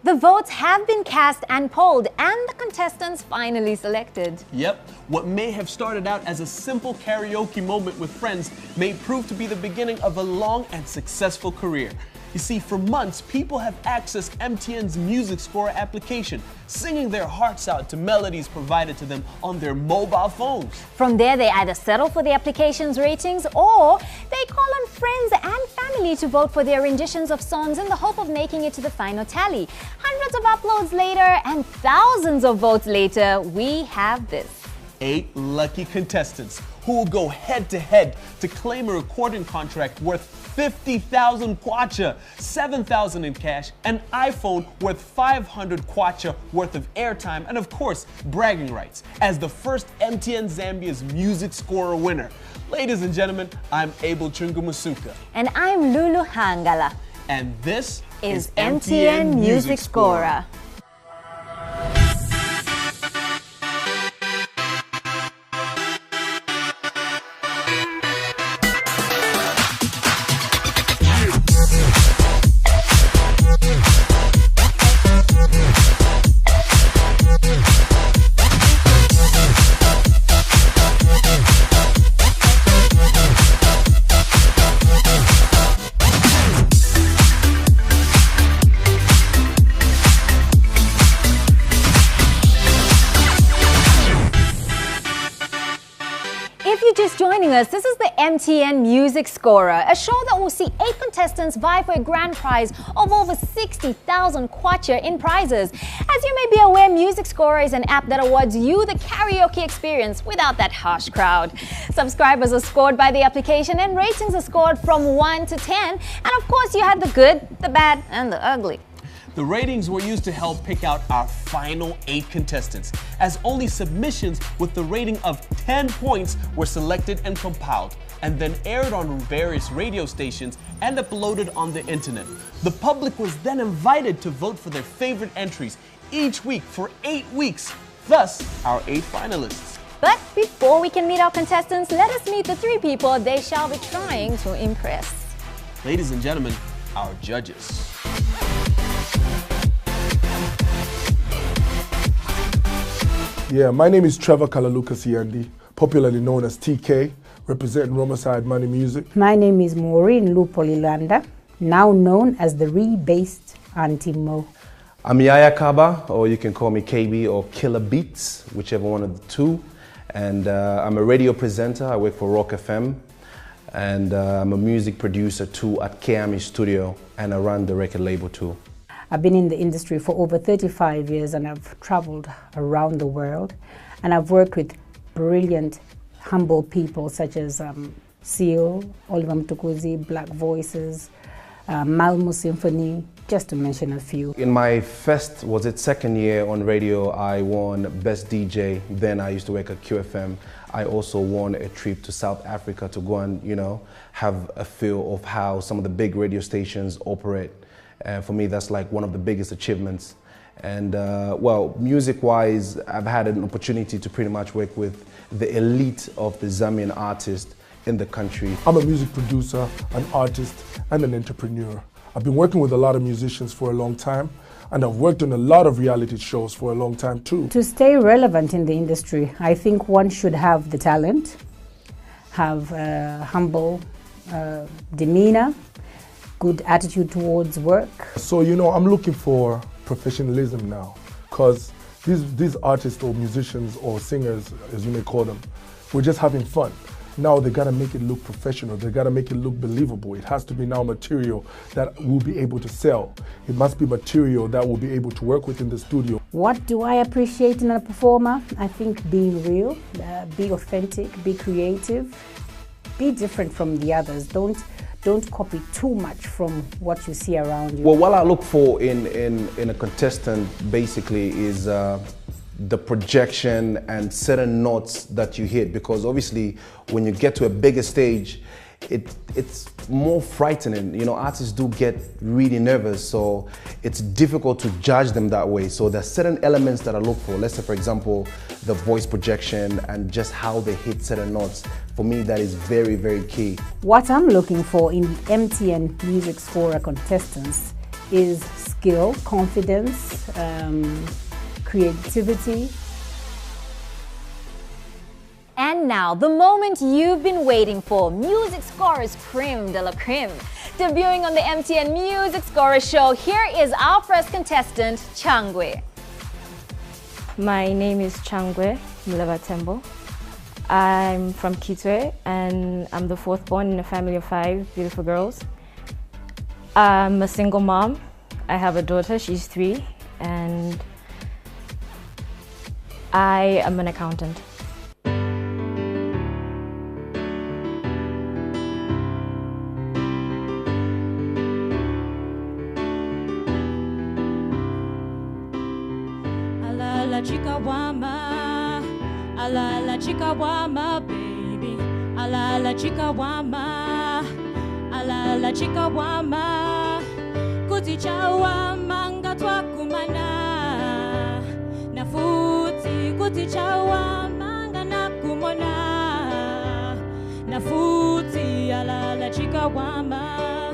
The votes have been cast and polled, and the contestants finally selected. Yep, what may have started out as a simple karaoke moment with friends may prove to be the beginning of a long and successful career. You see, for months, people have accessed MTN's Music Scorer application, singing their hearts out to melodies provided to them on their mobile phones. From there, they either settle for the application's ratings or they call on friends and family to vote for their renditions of songs in the hope of making it to the final tally. Hundreds of uploads later and thousands of votes later, we have this. 8 lucky contestants who will go head-to-head to claim a recording contract worth 50,000 kwacha, 7,000 in cash, an iPhone worth 500 kwacha worth of airtime, and of course, bragging rights as the first MTN Zambia's Music Scorer winner. Ladies and gentlemen, I'm Abel Chungumasuka. And I'm Lulu Hangala. And this is MTN Music Scorer. If you're just joining us, this is the MTN Music Scorer, a show that will see 8 contestants vie for a grand prize of over 60,000 kwacha in prizes. As you may be aware, Music Scorer is an app that awards you the karaoke experience without that harsh crowd. Subscribers are scored by the application and ratings are scored from 1 to 10. And of course, you had the good, the bad, and the ugly. The ratings were used to help pick out our final 8 contestants, as only submissions with the rating of 10 points were selected and compiled, and then aired on various radio stations and uploaded on the internet. The public was then invited to vote for their favorite entries each week for 8 weeks, thus our 8 finalists. But before we can meet our contestants, let us meet the 3 people they shall be trying to impress. Ladies and gentlemen, our judges. Yeah, my name is Trevor Kalaluka Siendi, popularly known as TK, representing Romicide Money Music. My name is Maureen Lupolilanda, now known as the Re-Based Auntie Mo. I'm Yaya Kaba, or you can call me KB or Killer Beats, whichever one of the two. And I'm a radio presenter. I work for Rock FM. And I'm a music producer too at KAMI Studio, and I run the record label too. I've been in the industry for over 35 years and I've traveled around the world. And I've worked with brilliant, humble people such as Seal, Oliver Mtukuzi, Black Voices, Malmo Symphony, just to mention a few. In my second year on radio, I won Best DJ. Then I used to work at QFM. I also won a trip to South Africa to go and, have a feel of how some of the big radio stations operate. And for me, that's like one of the biggest achievements. And well, music-wise, I've had an opportunity to pretty much work with the elite of the Zambian artists in the country. I'm a music producer, an artist, and an entrepreneur. I've been working with a lot of musicians for a long time, and I've worked on a lot of reality shows for a long time too. To stay relevant in the industry, I think one should have the talent, have a humble demeanor, good attitude towards work. So, I'm looking for professionalism now, because these artists or musicians or singers, as you may call them, we're just having fun. Now they gotta make it look professional, they gotta make it look believable. It has to be now material that we'll be able to sell. It must be material that we'll be able to work with in the studio. What do I appreciate in a performer? I think being real, be authentic, be creative, be different from the others. Don't copy too much from what you see around you. Well, what I look for in a contestant basically is the projection and certain notes that you hit, because obviously when you get to a bigger stage, it's more frightening. Artists do get really nervous, so it's difficult to judge them that way. So there's certain elements that I look for. Let's say, for example, the voice projection and just how they hit certain notes. For me, that is very, very key. What I'm looking for in the MTN Music Scorer contestants is skill, confidence, creativity. And now, the moment you've been waiting for, Music Scorer's creme de la creme. Debuting on the MTN Music Scorer show, here is our first contestant, Changwe. My name is Changwe Mlevatembo. I'm from Kitwe and I'm the fourth born in a family of 5 beautiful girls. I'm a single mom. I have a daughter, she's 3, and I am an accountant. La chica wama, ala la chica wama, baby. Ala la chica wama, ala la chica wama. Kuti chawa manga twakumana, nafuti kuti chawa manga nakumona, nafuti ala la chica wama,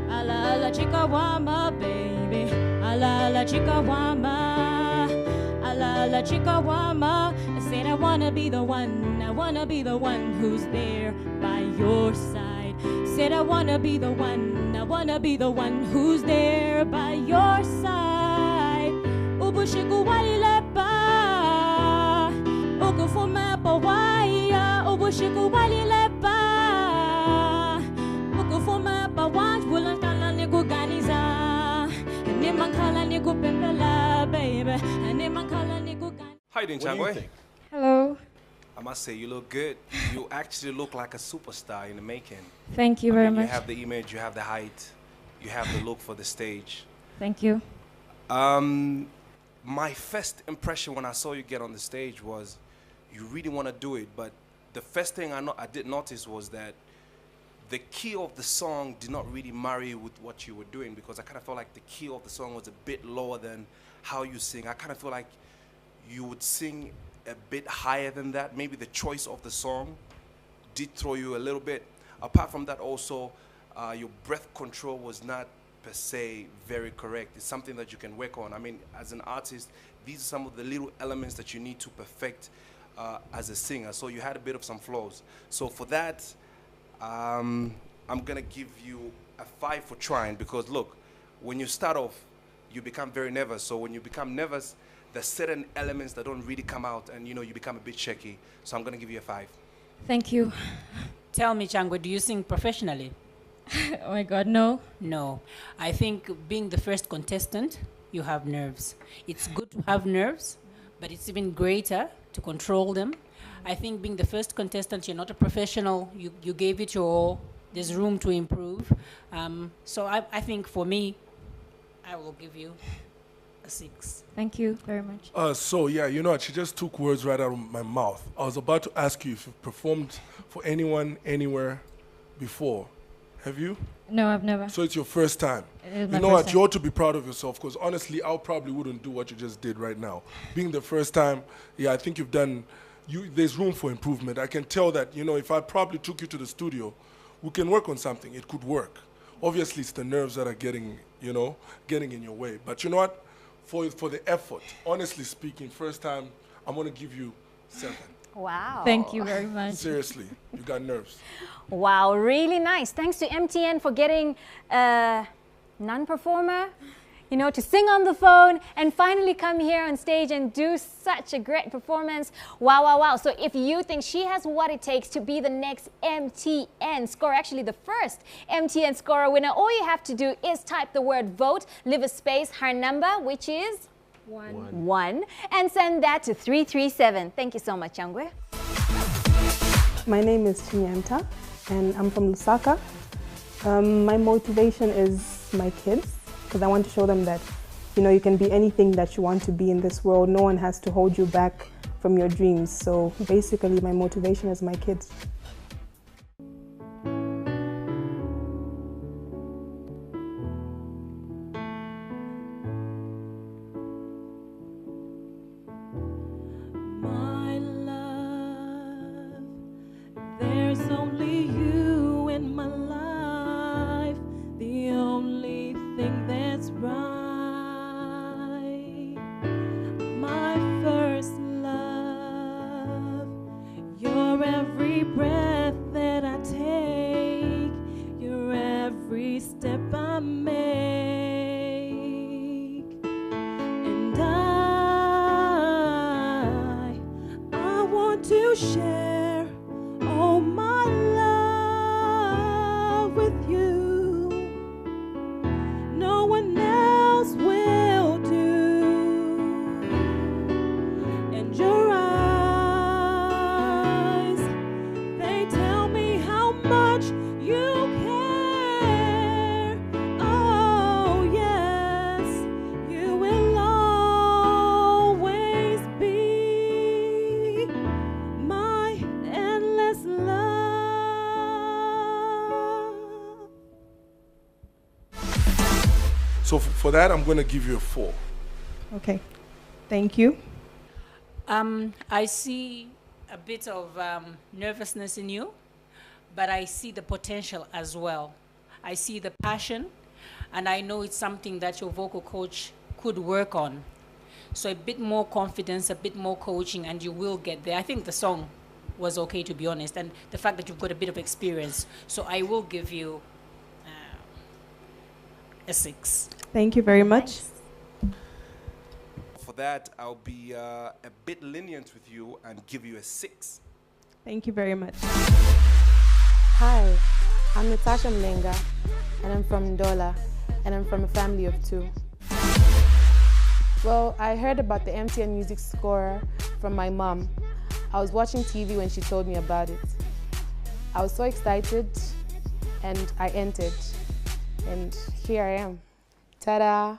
ala la chica wama, baby. Ala la chica wama. La chica wama, I said I wanna be the one who's there by your side. Said I wanna be the one who's there by your side. Ubushiku walilepa, ukufuma pawaya, ubushiku walilepa, ukufuma pawaj wulankala nikuganiza, nimankala nikupembela, baby, nimankala. How you doing, Changwe? Hello. I must say, you look good. You actually look like a superstar in the making. Thank you very much. You have the image, you have the height, you have the look for the stage. Thank you. My first impression when I saw you get on the stage was you really want to do it, but the first thing I did notice was that the key of the song did not really marry with what you were doing, because I kind of felt like the key of the song was a bit lower than how you sing. I kind of feel like you would sing a bit higher than that. Maybe the choice of the song did throw you a little bit. Apart from that also, your breath control was not per se very correct. It's something that you can work on. I mean, as an artist, these are some of the little elements that you need to perfect as a singer. So you had a bit of some flaws. So for that, I'm gonna give you a 5 for trying, because look, when you start off, you become very nervous. So when you become nervous, there's certain elements that don't really come out, and you become a bit shaky. So I'm gonna give you a 5. Thank you. Tell me, Changwe, do you sing professionally? Oh my God, no. No. I think being the first contestant, you have nerves. It's good to have nerves, but it's even greater to control them. I think being the first contestant, you're not a professional. You gave it your all. There's room to improve. So I think for me, I will give you a 6. Thank you very much. So yeah, you know what? She just took words right out of my mouth. I was about to ask you if you've performed for anyone, anywhere before. Have you? No, I've never. So it's your first time. It is You my know first what? time. You ought to be proud of yourself, because honestly, I probably wouldn't do what you just did right now. Being the first time, yeah, I think you've done. There's room for improvement. I can tell that. If I probably took you to the studio, we can work on something. It could work. Obviously, it's the nerves that are getting in your way. But you know what? For the effort, honestly speaking, first time, I'm gonna give you 7. Wow. Thank you very much. Seriously, you got nerves. Wow, really nice. Thanks to MTN for getting a non-performer, to sing on the phone and finally come here on stage and do such a great performance. Wow, wow, wow. So if you think she has what it takes to be the next MTN scorer, actually the first MTN scorer winner, all you have to do is type the word vote, leave a space, her number, which is 1, and send that to 337. Thank you so much, Changwe. My name is Chinyanta, and I'm from Lusaka. My motivation is my kids, because I want to show them that, you can be anything that you want to be in this world. No one has to hold you back from your dreams. So basically, my motivation is my kids. My love, there's only you in my life, the only thing that's So for that, I'm going to give you a 4. Okay, thank you. I see a bit of nervousness in you, but I see the potential as well. I see the passion, and I know it's something that your vocal coach could work on. So a bit more confidence, a bit more coaching, and you will get there. I think the song was okay, to be honest, and the fact that you've got a bit of experience. So I will give you a 6. Thank you very much. For that, I'll be a bit lenient with you and give you a 6. Thank you very much. Hi, I'm Natasha Mlenga, and I'm from Ndola, and I'm from a family of 2. Well, I heard about the MTN Music Scorer from my mom. I was watching TV when she told me about it. I was so excited, and I entered. And here I am. Ta-da!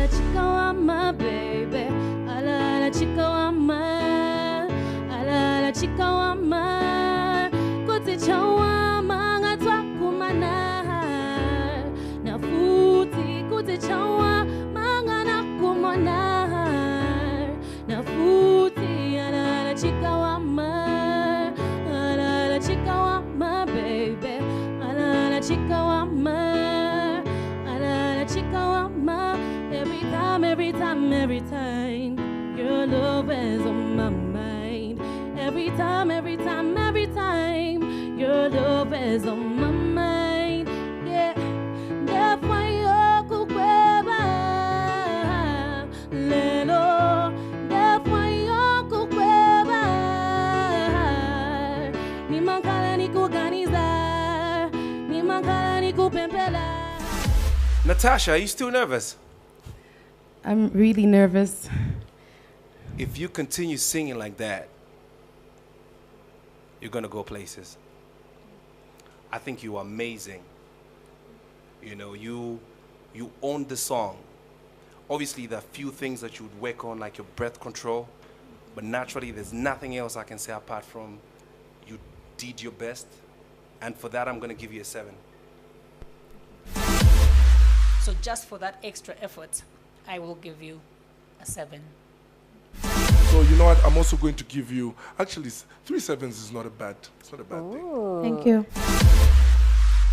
Chica baby, alala chica wama, alala chica wama, kote chawama ngatwa kumana, na futi kote chawama ngana kumana, na futi alala chica wama baby, alala chica wama, every time, your love is on my mind. Every time, your love is on my mind. Yeah, that's why you're kukweba, lelo. That's why you're kukweba. Ni mankala ni kuganiza, ni mankala ni kupempela. Natasha, are you still nervous? I'm really nervous. If you continue singing like that, you're gonna go places. I think you're amazing. You know, you own the song. Obviously, there are few things that you would work on, like your breath control, but naturally, there's nothing else I can say apart from you did your best, and for that, I'm gonna give you a 7. So just for that extra effort, I will give you a 7. So you know what? I'm also going to give you, actually, 3 7s is not a bad, it's not a bad thing. Thank you.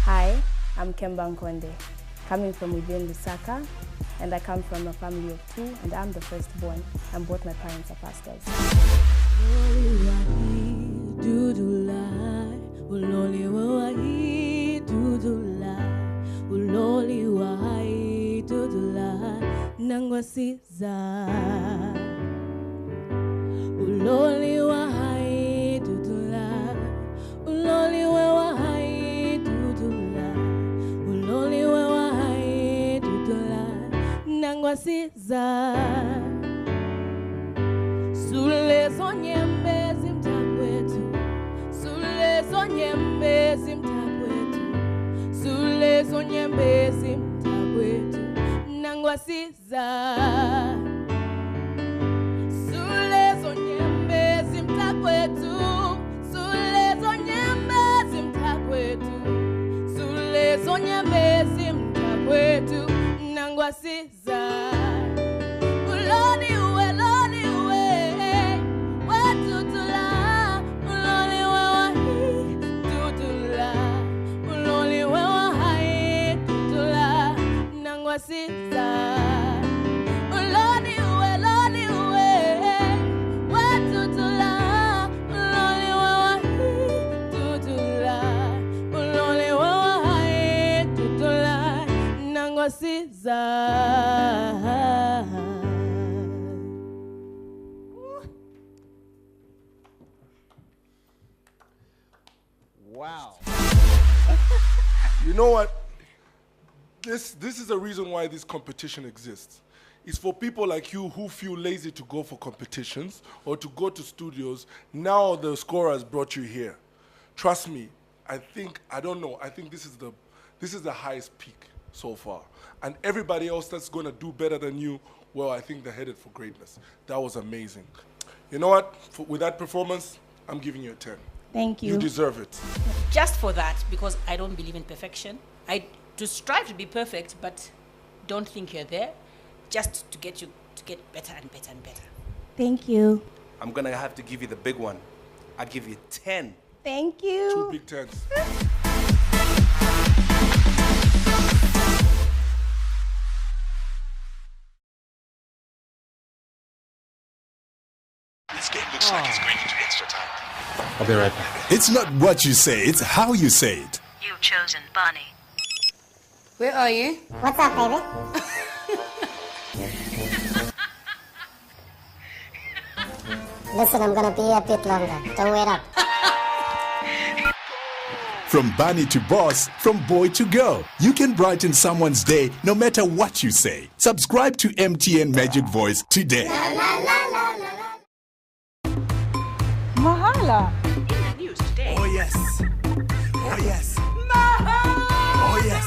Hi, I'm Kemba Nkonde, coming from within Lusaka, and I come from a family of 2, and I'm the firstborn, and both my parents are pastors. Nangwasiza uloli wa hai dudula uloli wa hai dudula uloli wa hai dudula nangwasiza sule zonyembe zimtakwetu sule zonyembe zimtakwetu sule zonyembe zimtakwetu nangwasiza sule zonyembe zimtakwetu sule zonyembe zimtakwetu sule zonyembe zimtakwetu nangwasiza uloni uwe watutula uloni wahi tutula uloni wahi tutula nangwasiza uloni uwe watutula uloni wahi tutula uloni wahi tutula nangwasiza. Wow. You know what? This is the reason why this competition exists. It's for people like you who feel lazy to go for competitions or to go to studios. Now the scorer has brought you here. Trust me, I think this is the highest peak so far. And everybody else that's going to do better than you, well, I think they're headed for greatness. That was amazing. You know what? With that performance, I'm giving you a 10. Thank you. You deserve it. Just for that, because I don't believe in perfection. to strive to be perfect, but don't think you're there, just to get better and better and better. Thank you. I'm gonna have to give you the big one. I'll give you 10. Thank you. 2 big tens. This game looks like it's going into extra time. I'll be right back. It's not what you say, it's how you say it. You've chosen Bonnie. Where are you? What's up, baby? Listen, I'm gonna be a bit longer. Don't wait up. From Bunny to boss, from boy to girl, you can brighten someone's day no matter what you say. Subscribe to MTN Magic Voice today. Mahala. In the news today. Oh yes. Oh yes. Oh yes.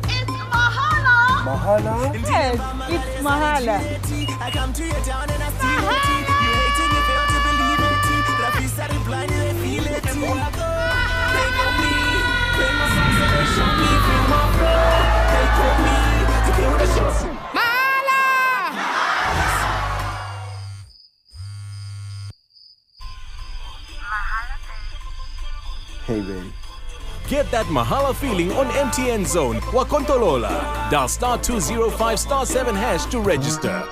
It's Mahala. Mahala? Yes, it's Mahala. I come to your town and I steal it. You hate it, you fail to believe it. Rafi started blind and I feel it. They know me. Play my songs so they show me. Feel my flow. They quote me. To kill the show. Mahala! Hey, baby. Get that Mahala feeling on MTN Zone. Wakontolola. Dial *205 *7# to register.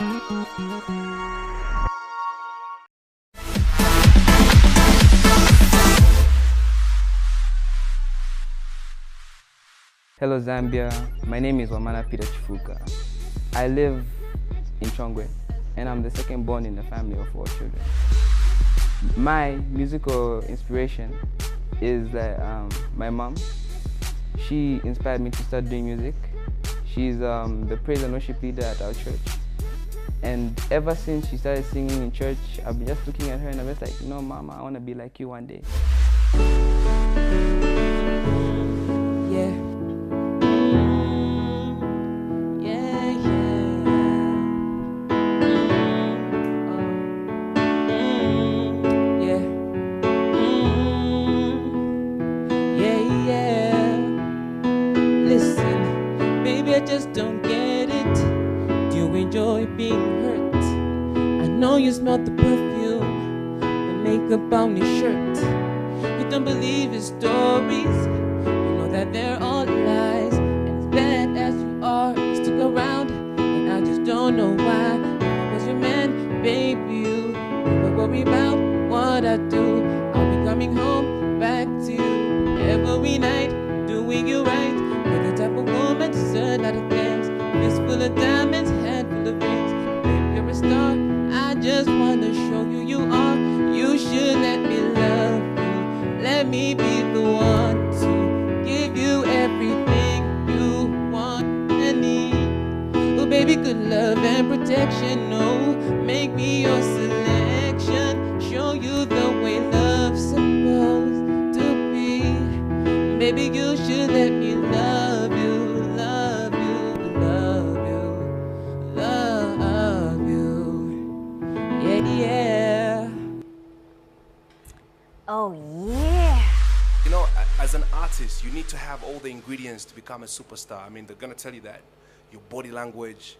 Hello Zambia, my name is Wamana Peter Chifuka. I live in Chongwe and I'm the second born in a family of 4 children. My musical inspiration is that my mom. She inspired me to start doing music. She's the praise and worship leader at our church. And ever since she started singing in church, I've been just looking at her and I'm just like, you know, Mama, I want to be like you one day. Yeah. I just don't get it. Do you enjoy being hurt? I know you smell the perfume, the makeup on your shirt. You don't believe his stories. You know that they're all lies. And as bad as you are, you stick around. And I just don't know why. If I was your man, baby, you never worry about what I do. I'll be coming home back to you every night, doing you right. You're the type of woman to serve a lot of things. Fist full of diamonds, head full of rings. Baby, you're a star. I just wanna show you you are. You should let me love you. Let me be the one to give you everything you want and need. Oh, baby, good love and protection. Oh, make me your selection. Show you the way love's supposed to be. Baby, you should let me love you, love you, love you, love you. Yeah, yeah. Oh, yeah. You know, as an artist, you need to have all the ingredients to become a superstar. I mean, they're gonna tell you that. Your body language,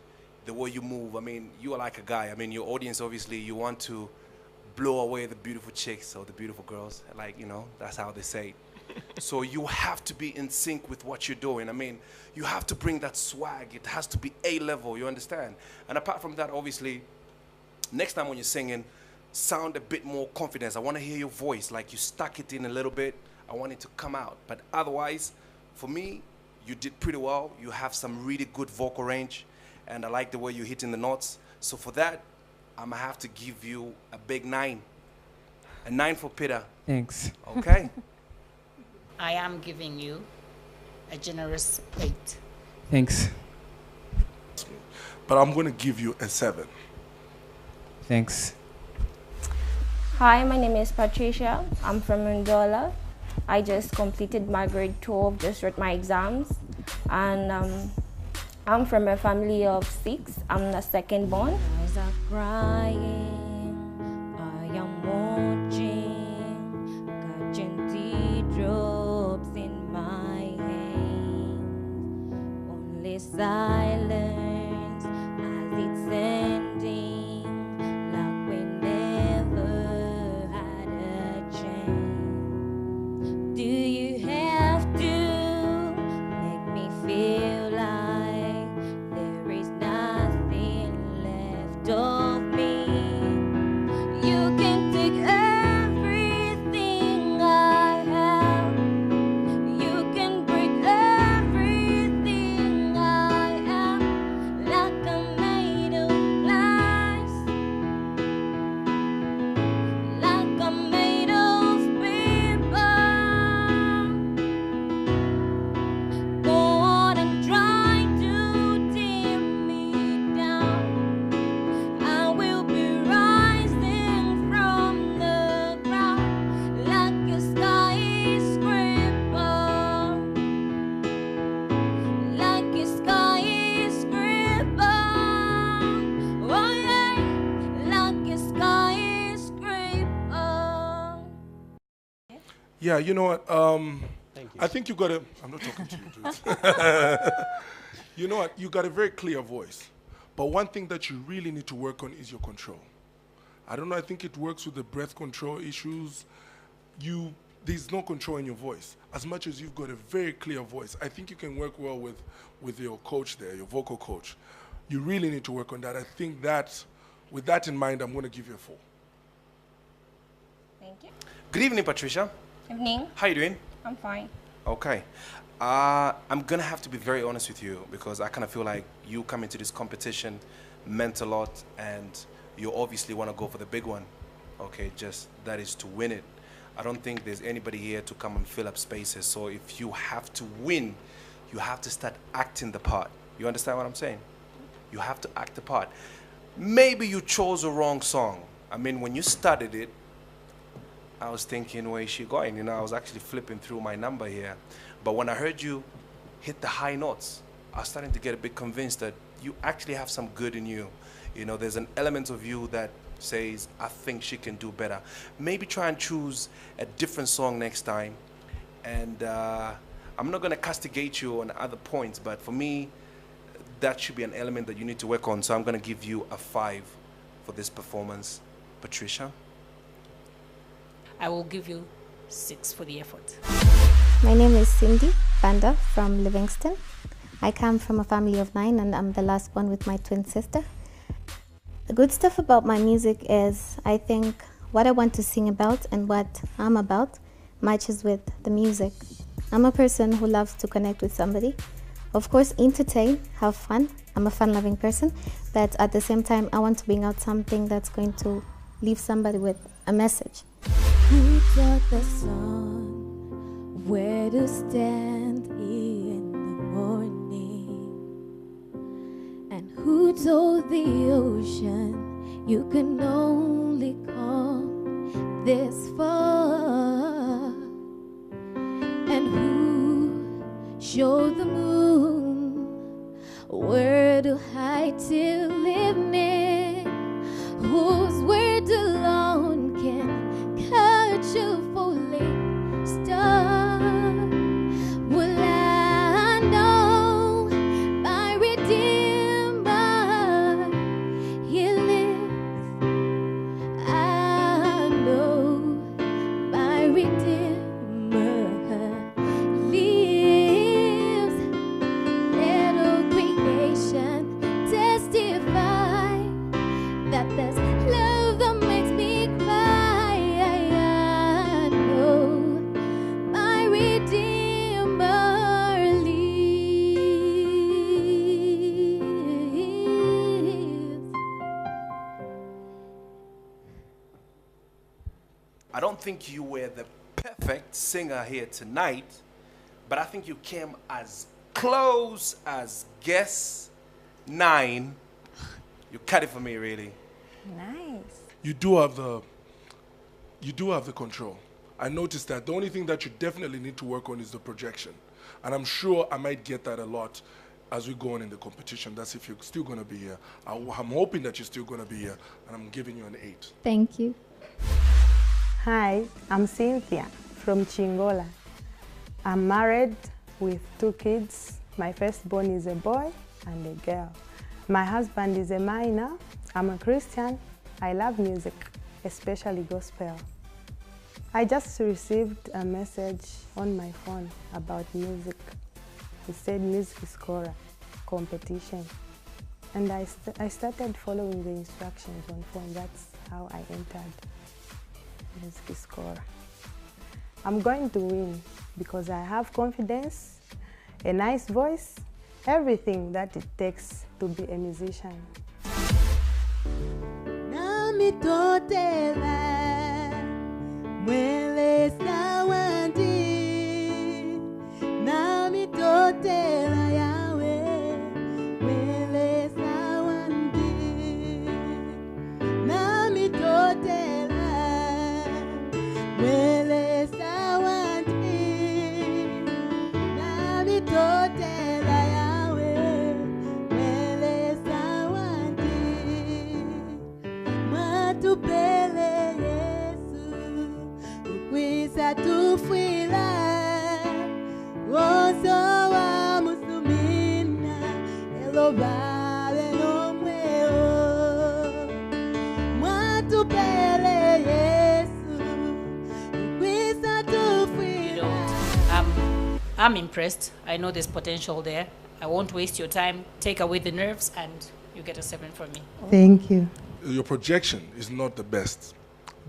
the way you move. I mean, you are like a guy. I mean, your audience, obviously, you want to blow away the beautiful chicks or the beautiful girls. Like, you know, that's how they say it. So you have to be in sync with what you're doing. I mean, you have to bring that swag. It has to be A-level, you understand? And apart from that, obviously, next time when you're singing, sound a bit more confidence. I want to hear your voice, like you stuck it in a little bit. I want it to come out. But otherwise, for me, you did pretty well. You have some really good vocal range, and I like the way you're hitting the notes. So for that, I'm going to have to give you a big 9. A 9 for Peter. Thanks. Okay. I am giving you a generous plate. Thanks. But I'm going to give you a 7. Thanks. Hi, my name is Patricia. I'm from Ndola. I just completed my grade 12, just wrote my exams. And I'm from a family of 6. I'm the second born. Eyes are crying, I am watching, catching teardrops in my hands. silence as it's ending, like we never had a chance. Do you have to make me feel like there is nothing left of me? You can take everything I have. You can break everything I am, like I'm made of glass, like I'm made of paper. Go on and try to tear me down. I will be rising from the ground like a skyscraper, like a skyscraper. Oh yeah, like a skyscraper. Yeah, you know what? Thank you. I think you got a. I'm not talking to you, dude. You know what? You got a very clear voice. But one thing that you really need to work on is your control. I don't know. I think it works with the breath control issues. There's no control in your voice. As much as you've got a very clear voice, I think you can work well with your coach there, your vocal coach. You really need to work on that. I think that, with that in mind, I'm going to give you a 4. Thank you. Good evening, Patricia. Evening. How you doing? I'm fine. Okay. I'm gonna have to be very honest with you because I kind of feel like you come into this competition meant a lot and you obviously want to go for the big one. Okay, just that is to win it. I don't think there's anybody here to come and fill up spaces. So if you have to win, you have to start acting the part. You understand what I'm saying? You have to act the part. Maybe you chose a wrong song. I mean, when you started it, I was thinking, where is she going? You know, I was actually flipping through my number here. But when I heard you hit the high notes, I was starting to get a bit convinced that you actually have some good in you. You know, there's an element of you that says, I think she can do better. Maybe try and choose a different song next time. And I'm not going to castigate you on other points, but for me, that should be an element that you need to work on. So I'm going to give you a 5 for this performance. Patricia? I will give you 6 for the effort. My name is Cindy Banda from Livingston. I come from a family of 9 and I'm the last one with my twin sister. The good stuff about my music is I think what I want to sing about and what I'm about matches with the music. I'm a person who loves to connect with somebody. Of course, entertain, have fun. I'm a fun-loving person, but at the same time, I want to bring out something that's going to leave somebody with a message. Who taught the sun where to stand in the morning? And who told the ocean you can only come this far? And who showed the moon where to hide till evening? Whose word alone can catch a falling star? Will I know my Redeemer? He lives. I know my Redeemer lives. Let all creation testify that there's love that makes me cry. I know my Redeemer lives. I don't think you were the perfect singer here tonight, but I think you came as close as guess 9. You cut it for me, really. Nice. You do have the control. I noticed that. The only thing that you definitely need to work on is the projection. And I'm sure I might get that a lot as we go on in the competition. That's if you're still going to be here. I'm hoping that you're still going to be here, and I'm giving you an 8. Thank you. Hi, I'm Cynthia from Chingola. I'm married with 2 kids My firstborn is a boy and a girl. My husband is a miner. I'm a Christian. I love music, especially gospel. I just received a message on my phone about music. It said Music Scorer competition. And I started following the instructions on phone. That's how I entered Music Scorer. I'm going to win because I have confidence, a nice voice, everything that it takes to be a musician. I'm impressed. I know there's potential there. I won't waste your time. Take away the nerves and you get a 7 from me. Thank you. Your projection is not the best,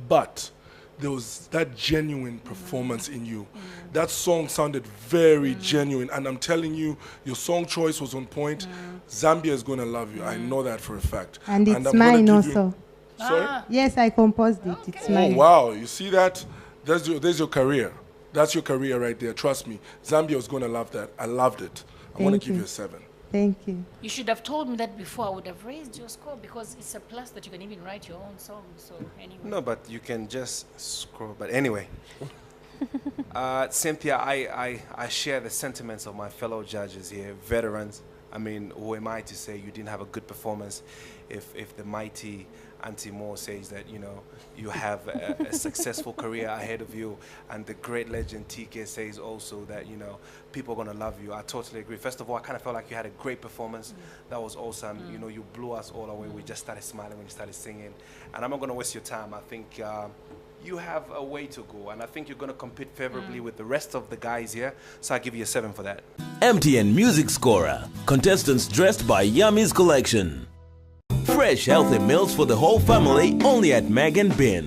but there was that genuine performance in you. That song sounded very genuine, and I'm telling you, your song choice was on point. Zambia is going to love you. I know that for a fact. And it's mine also. Sorry? Yes, I composed it. It's mine. Oh, wow. You see that? There's your career. That's your career right there. Trust me. Zambia was going to love that. I loved it. I'm going to give you a 7. Thank you. You should have told me that before. I would have raised your score because it's a plus that you can even write your own song. So anyway. No, but you can just scroll. But anyway, Cynthia, I share the sentiments of my fellow judges here, veterans. I mean, who am I to say you didn't have a good performance if the mighty Auntie Moore says that, you know, you have a successful career ahead of you, and the great legend TK says also that, you know, people are going to love you. I totally agree. First of all, I kind of felt like you had a great performance. That was awesome. You know, you blew us all away. We just started smiling when you started singing. And I'm not going to waste your time. I think you have a way to go, and I think you're going to compete favorably with the rest of the guys here. So I'll give you a 7 for that. MTN Music Scorer. Contestants dressed by Yummy's collection. Fresh, healthy meals for the whole family only at Mag & Bin.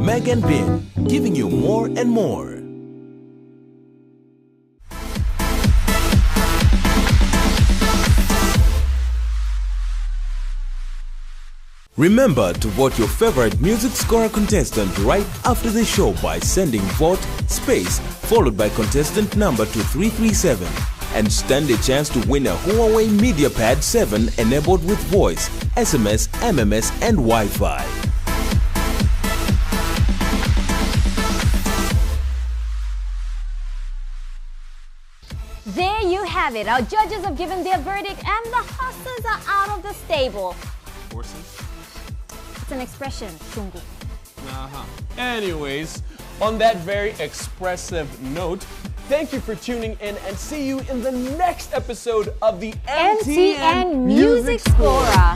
Mag & Bin, giving you more and more. Remember to vote your favorite Music Scorer contestant right after the show by sending vote space followed by contestant number to 337 and stand a chance to win a Huawei MediaPad 7 enabled with voice, SMS, MMS and Wi-Fi. There you have it. Our judges have given their verdict and the horses are out of the stable. Horses? It's an expression, Shungu. Anyways, on that very expressive note, thank you for tuning in and see you in the next episode of the MTN Music Scorer.